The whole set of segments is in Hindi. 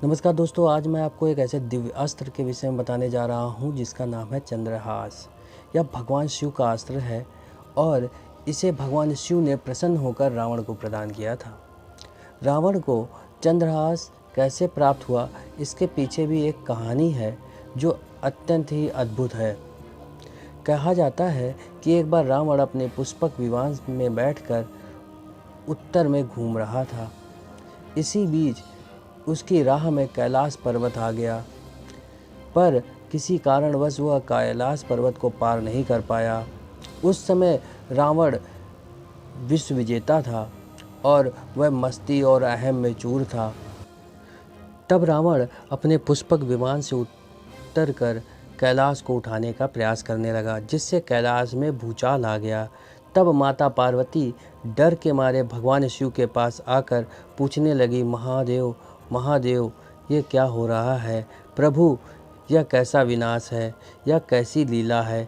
नमस्कार दोस्तों, आज मैं आपको एक ऐसे दिव्य अस्त्र के विषय में बताने जा रहा हूँ जिसका नाम है चंद्रहास। यह भगवान शिव का अस्त्र है और इसे भगवान शिव ने प्रसन्न होकर रावण को प्रदान किया था। रावण को चंद्रहास कैसे प्राप्त हुआ, इसके पीछे भी एक कहानी है जो अत्यंत ही अद्भुत है। कहा जाता है कि एक बार रावण अपने पुष्पक विमान में बैठकर उत्तर में घूम रहा था। इसी बीच उसकी राह में कैलाश पर्वत आ गया, पर किसी कारणवश वह कैलाश पर्वत को पार नहीं कर पाया। उस समय रावण विश्व विजेता था और वह मस्ती और अहम में चूर था। तब रावण अपने पुष्पक विमान से उतर कर कैलाश को उठाने का प्रयास करने लगा, जिससे कैलाश में भूचाल आ गया। तब माता पार्वती डर के मारे भगवान शिव के पास आकर पूछने लगी, महादेव महादेव, ये क्या हो रहा है? प्रभु, यह कैसा विनाश है? यह कैसी लीला है?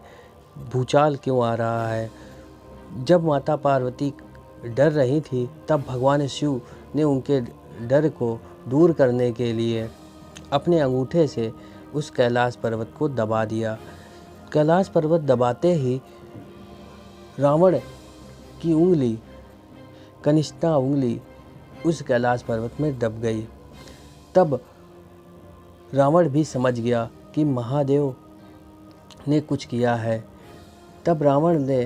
भूचाल क्यों आ रहा है? जब माता पार्वती डर रही थी, तब भगवान शिव ने उनके डर को दूर करने के लिए अपने अंगूठे से उस कैलाश पर्वत को दबा दिया। कैलाश पर्वत दबाते ही रावण की उंगली, कनिष्ठा उंगली, उस कैलाश पर्वत में दब गई। तब रावण भी समझ गया कि महादेव ने कुछ किया है। तब रावण ने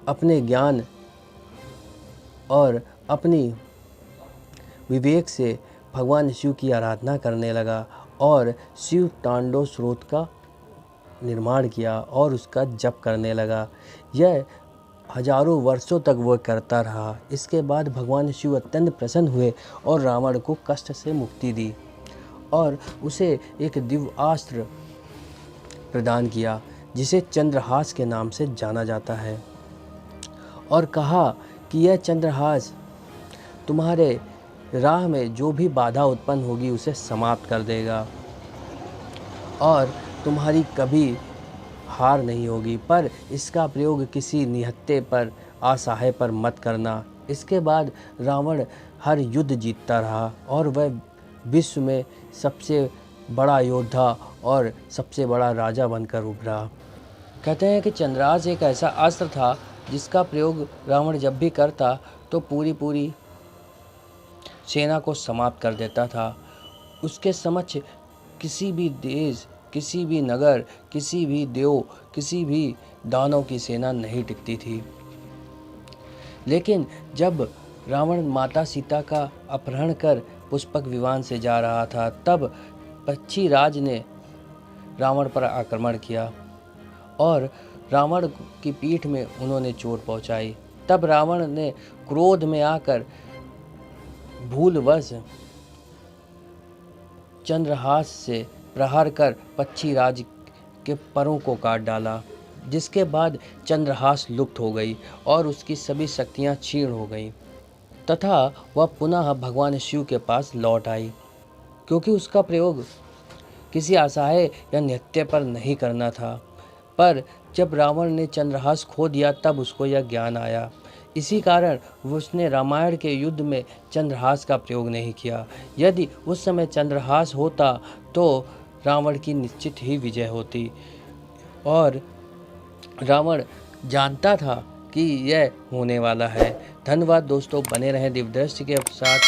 अपने ज्ञान और अपनी विवेक से भगवान शिव की आराधना करने लगा और शिव तांडव स्रोत का निर्माण किया और उसका जप करने लगा। यह हजारों वर्षों तक वह करता रहा। इसके बाद भगवान शिव अत्यंत प्रसन्न हुए और रावण को कष्ट से मुक्ति दी और उसे एक दिव्य अस्त्र प्रदान किया, जिसे चंद्रहास के नाम से जाना जाता है, और कहा कि यह चंद्रहास तुम्हारे राह में जो भी बाधा उत्पन्न होगी उसे समाप्त कर देगा और तुम्हारी कभी हार नहीं होगी, पर इसका प्रयोग किसी निहत्थे पर, असहाय पर मत करना। इसके बाद रावण हर युद्ध जीतता रहा और वह विश्व में सबसे बड़ा योद्धा और सबसे बड़ा राजा बनकर उभरा। कहते हैं कि चंद्रहास एक ऐसा अस्त्र था जिसका प्रयोग रावण जब भी करता तो पूरी सेना को समाप्त कर देता था। उसके समक्ष किसी भी देश, किसी भी नगर, किसी भी देव, किसी भी दानव की सेना नहीं टिकती थी। लेकिन जब रावण माता सीता का अपहरण कर पुष्पक विमान से जा रहा था, तब पक्षीराज ने रावण पर आक्रमण किया और रावण की पीठ में उन्होंने चोट पहुंचाई। तब रावण ने क्रोध में आकर भूलवश चंद्रहास से प्रहार कर पक्षीराज के परों को काट डाला, जिसके बाद चंद्रहास लुप्त हो गई और उसकी सभी शक्तियां क्षीण हो गईं तथा वह पुनः भगवान शिव के पास लौट आई, क्योंकि उसका प्रयोग किसी असहाय या निहत्थे पर नहीं करना था। पर जब रावण ने चंद्रहास खो दिया तब उसको यह ज्ञान आया। इसी कारण उसने रामायण के युद्ध में चंद्रहास का प्रयोग नहीं किया। यदि उस समय चंद्रहास होता तो रावण की निश्चित ही विजय होती और रावण जानता था कि यह होने वाला है। धन्यवाद दोस्तों, बने रहें दिव्य दृष्टि के साथ,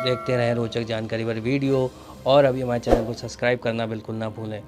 देखते रहें रोचक जानकारी पर वीडियो, और अभी हमारे चैनल को सब्सक्राइब करना बिल्कुल ना भूलें।